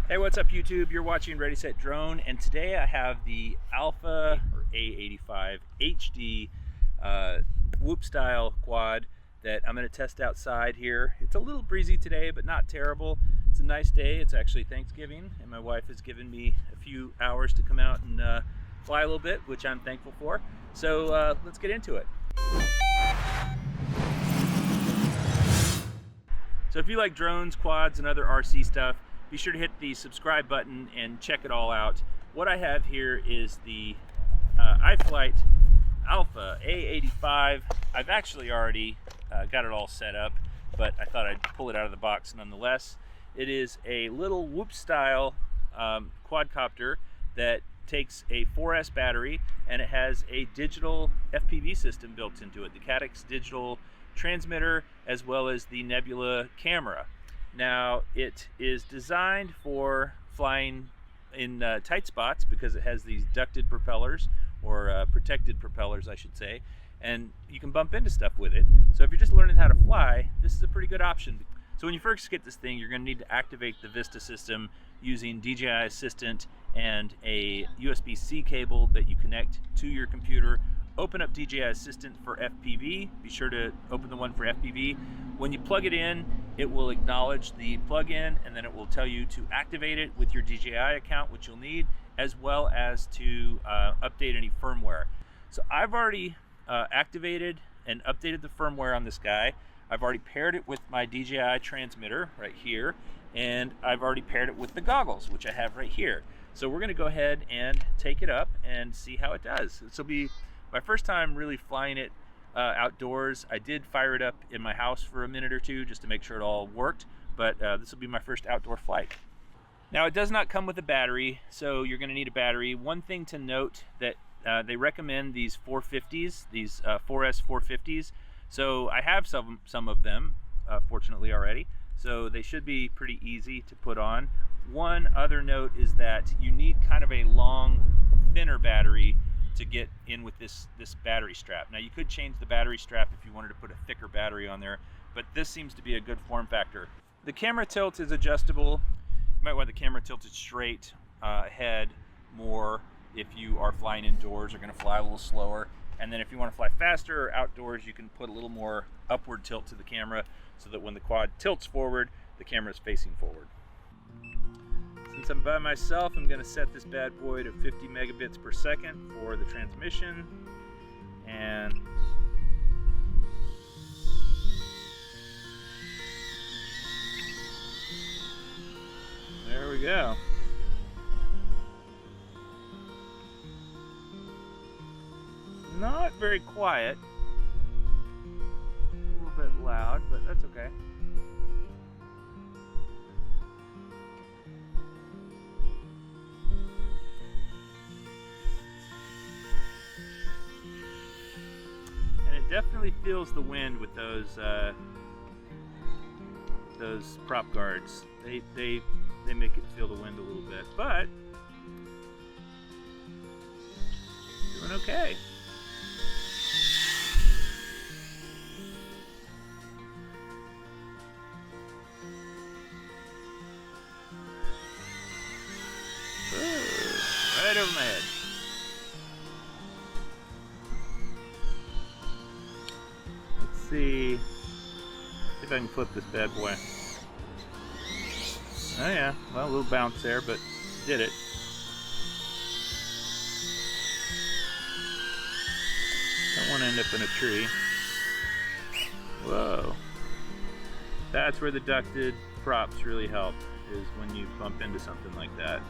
Hey, what's up YouTube? You're watching Ready Set Drone, and today I have the Alpha A85 HD whoop style quad that I'm going to test outside here. It's a little breezy today, but not terrible. It's a nice day. It's actually Thanksgiving, and my wife has given me a few hours to come out and fly a little bit, which I'm thankful for. So let's get into it. So if you like drones, quads, and other RC stuff, be sure to hit the subscribe button and check it all out. What I have here is the iFlight Alpha A85. I've actually already got it all set up, but I thought I'd pull it out of the box nonetheless. It is a little whoop style quadcopter that takes a 4S battery, and it has a digital FPV system built into it, the Caddx digital transmitter as well as the Nebula camera. Now, it is designed for flying in tight spots because it has these ducted propellers, or protected propellers I should say, and you can bump into stuff with it. So if you're just learning how to fly, this is a pretty good option. So when you first get this thing, you're going to need to activate the Vista system using DJI Assistant and a USB-C cable that you connect to your computer. Open up DJI Assistant for FPV. Be sure to open the one for FPV. When you plug it in, it will acknowledge the plug-in, and then it will tell you to activate it with your DJI account, which you'll need, as well as to update any firmware. So I've already activated and updated the firmware on this guy. I've already paired it with my DJI transmitter right here, and I've already paired it with the goggles, which I have right here. So we're gonna go ahead and take it up and see how it does. This will be my first time really flying it outdoors. I did fire it up in my house for a minute or two just to make sure it all worked, but this will be my first outdoor flight. Now, it does not come with a battery, so you're going to need a battery. One thing to note that they recommend these 450s, these 4S 450s. So I have some of them, fortunately already, so they should be pretty easy to put on. One other note is that you need kind of a long, thinner battery to get in with this battery strap. Now, you could change the battery strap if you wanted to put a thicker battery on there, but this seems to be a good form factor. The camera tilt is adjustable. You might want the camera tilted straight ahead more if you are flying indoors or going to fly a little slower. And then if you want to fly faster or outdoors, you can put a little more upward tilt to the camera so that when the quad tilts forward, the camera is facing forward. Since I'm by myself, I'm going to set this bad boy to 50 megabits per second for the transmission. And there we go. Not very quiet. A little bit loud, but that's okay. Definitely feels the wind with those prop guards. They make it feel the wind a little bit, but doing okay. Ooh, right over my head. See if I can flip this bad boy. Oh yeah, well, a little bounce there, but did it. Don't want to end up in a tree. Whoa. That's where the ducted props really help, is when you bump into something like that.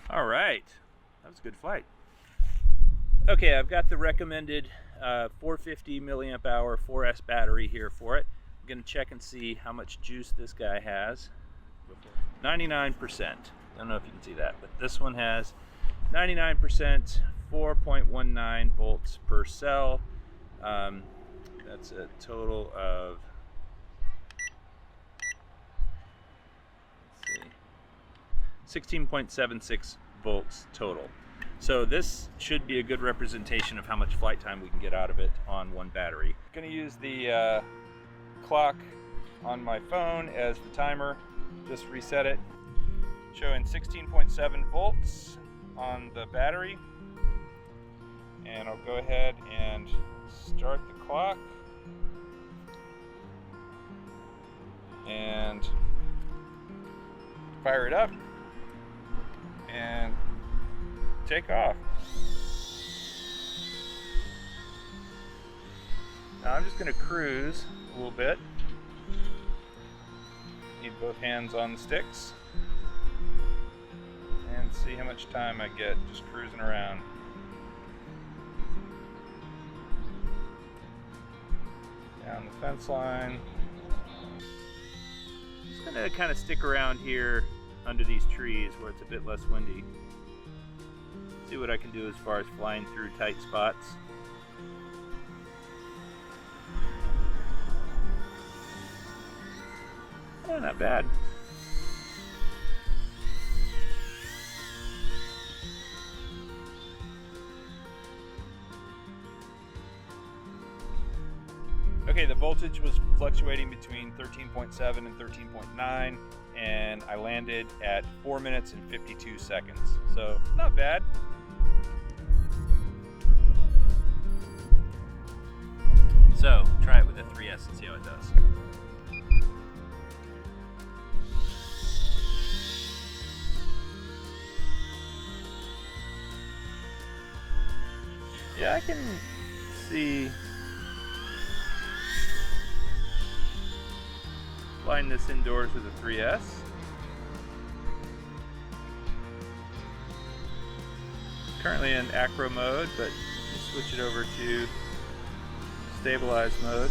All right, that was a good flight. Okay, I've got the recommended 450 milliamp hour 4S battery here for it. I'm gonna check and see how much juice this guy has. 99%. I don't know if you can see that, but this one has 99%, 4.19 volts per cell. That's a total of, let's see, 16.76 volts total. So this should be a good representation of how much flight time we can get out of it on one battery. I'm going to use the clock on my phone as the timer. Just reset it, showing 16.7 volts on the battery. And I'll go ahead and start the clock and fire it up and take off. Now I'm just going to cruise a little bit. Need both hands on the sticks and see how much time I get just cruising around. Down the fence line. Just going to kind of stick around here under these trees where it's a bit less windy. See what I can do as far as flying through tight spots. Oh, not bad. Okay, the voltage was fluctuating between 13.7 and 13.9, and I landed at 4 minutes and 52 seconds. So, not bad. So, try it with a 3S and see how it does. Yeah, I can see flying this indoors with a 3S. Currently in acro mode, but switch it over to stabilized mode.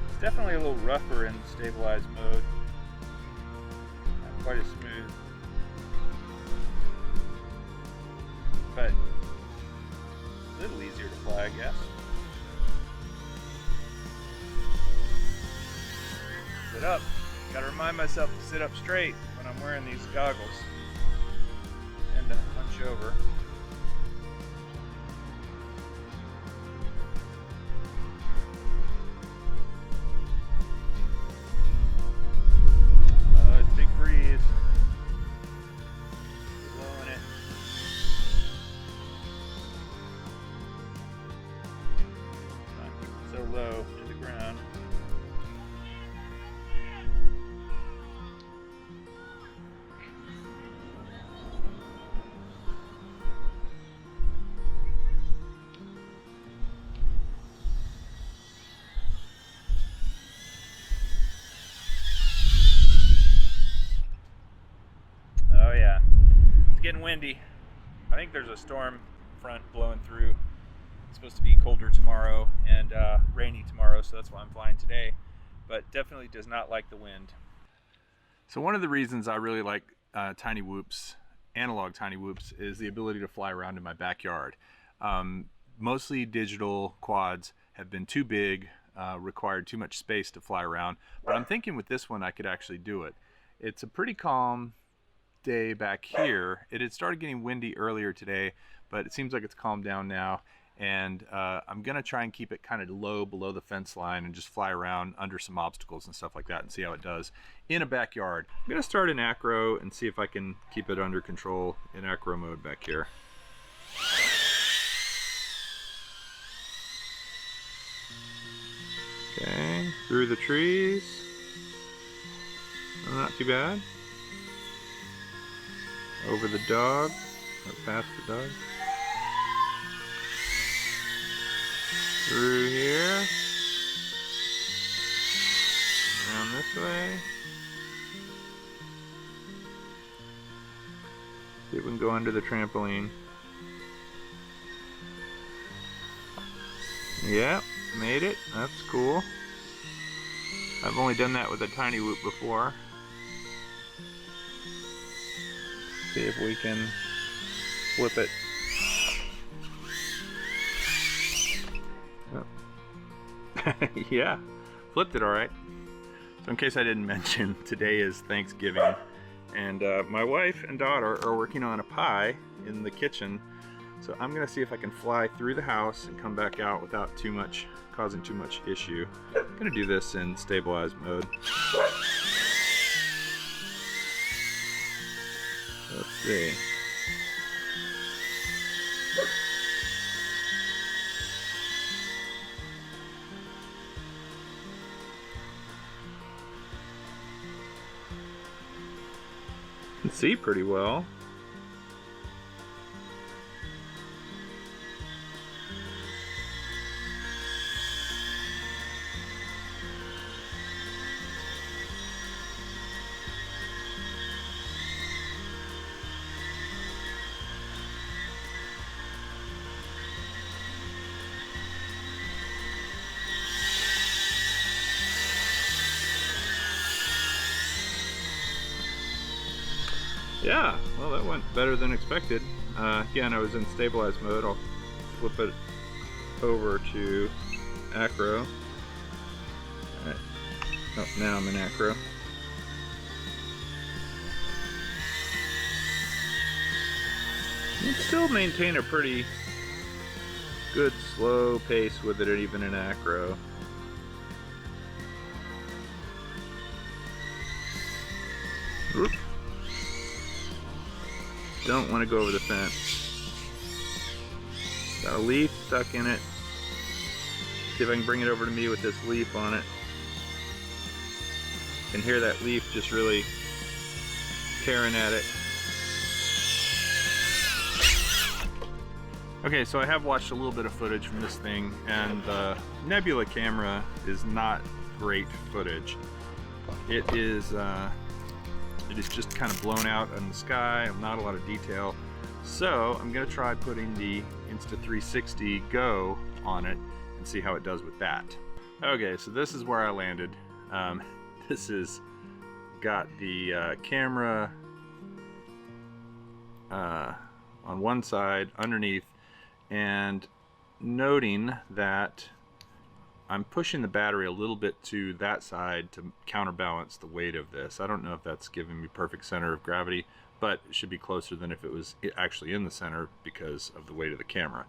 It's definitely a little rougher in stabilized mode. Not quite as smooth. But a little easier to fly, I guess. Sit up. Gotta remind myself to sit up straight when I'm wearing these goggles and to hunch over. Oh, it's a big breeze. Blowing it. Not keep it so low to the ground. Oh yeah, it's getting windy. I think there's a storm front blowing through. It's supposed to be colder tomorrow and rainy tomorrow, so that's why I'm flying today, but definitely does not like the wind. So one of the reasons I really like tiny whoops, analog tiny whoops, is the ability to fly around in my backyard. Mostly digital quads have been too big, required too much space to fly around, but I'm thinking with this one I could actually do it. It's a pretty calm day back here. It had started getting windy earlier today, but it seems like it's calmed down now, and I'm gonna try and keep it kind of low below the fence line and just fly around under some obstacles and stuff like that and see how it does in a backyard. I'm gonna start in acro and see if I can keep it under control in acro mode back here. Okay, through the trees. Oh, not too bad. Over the dog, or past the dog. through here, around this way. See if we can go under the trampoline. Yep, made it. That's cool. I've only done that with a tiny whoop before. See if we can flip it. Oh. Yeah, flipped it all right. So in case I didn't mention, today is Thanksgiving, and my wife and daughter are working on a pie in the kitchen. So I'm gonna see if I can fly through the house and come back out without causing too much issue. I'm gonna do this in stabilized mode. Let's see. You can see pretty well. Yeah, well, that went better than expected. Again, I was in stabilized mode. I'll flip it over to acro. Alright. Oh, now I'm in acro. You can still maintain a pretty good slow pace with it even in acro. Whoop. Don't want to go over the fence. Got a leaf stuck in it. See if I can bring it over to me with this leaf on it. You can hear that leaf just really tearing at it. Okay, so I have watched a little bit of footage from this thing, and the Nebula camera is not great footage. It is just kind of blown out in the sky, not a lot of detail. So I'm gonna try putting the Insta360 Go on it and see how it does with that. Okay, so this is where I landed. This is got the camera on one side underneath, and noting that I'm pushing the battery a little bit to that side to counterbalance the weight of this. I don't know if that's giving me perfect center of gravity, but it should be closer than if it was actually in the center because of the weight of the camera.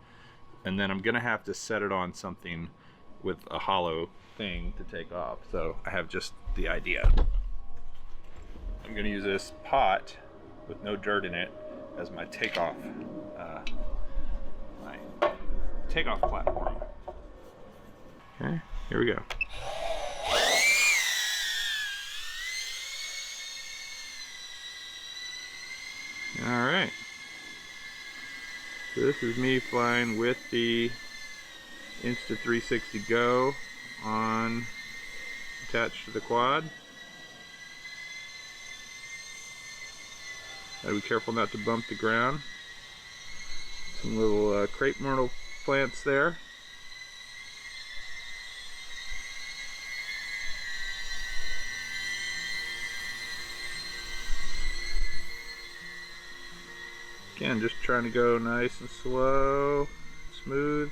And then I'm gonna have to set it on something with a hollow thing to take off. So I have just the idea. I'm gonna use this pot with no dirt in it as my takeoff platform. Okay, here we go. All right. So this is me flying with the Insta360 Go on attached to the quad. Gotta be careful not to bump the ground. Some little crepe myrtle plants there. Again, just trying to go nice and slow, smooth.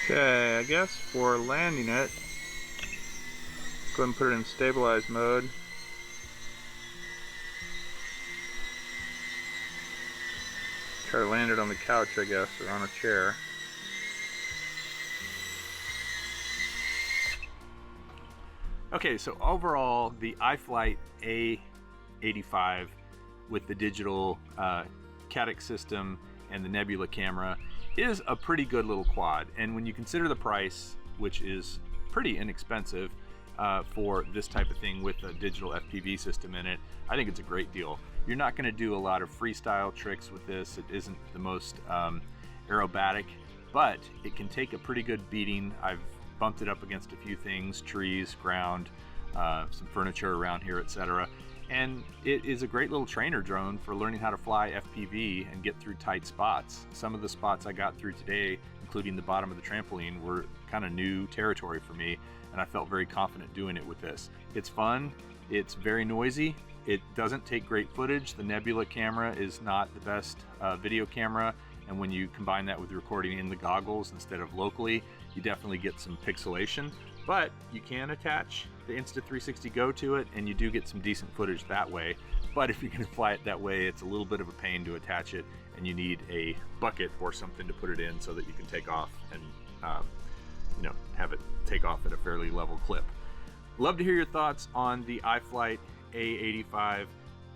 Okay, I guess for landing it, go ahead and put it in stabilized mode. Try to land it on the couch, I guess, or on a chair. Okay, so overall, the iFlight A85 with the digital Cadix system and the Nebula camera is a pretty good little quad. And when you consider the price, which is pretty inexpensive for this type of thing with a digital FPV system in it, I think it's a great deal. You're not going to do a lot of freestyle tricks with this. It isn't the most aerobatic, but it can take a pretty good beating. I've bumped it up against a few things, trees, ground, some furniture around here, etc. And it is a great little trainer drone for learning how to fly FPV and get through tight spots. Some of the spots I got through today, including the bottom of the trampoline, were kind of new territory for me, and I felt very confident doing it with this. It's fun, it's very noisy, it doesn't take great footage. The Nebula camera is not the best video camera, and when you combine that with recording in the goggles instead of locally, you definitely get some pixelation. But you can attach the Insta360 Go to it, and you do get some decent footage that way. But if you're going to fly it that way, it's a little bit of a pain to attach it, and you need a bucket or something to put it in so that you can take off and have it take off at a fairly level clip. Love to hear your thoughts on the iFlight A85.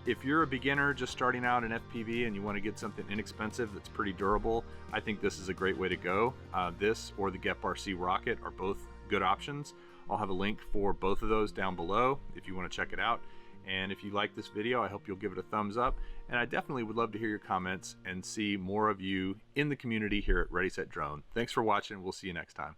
If you're a beginner just starting out in FPV and you want to get something inexpensive that's pretty durable, I think this is a great way to go. This or the GEP RC Rocket are both good options. I'll have a link for both of those down below if you want to check it out. And if you like this video, I hope you'll give it a thumbs up. And I definitely would love to hear your comments and see more of you in the community here at Ready Set Drone. Thanks for watching. We'll see you next time.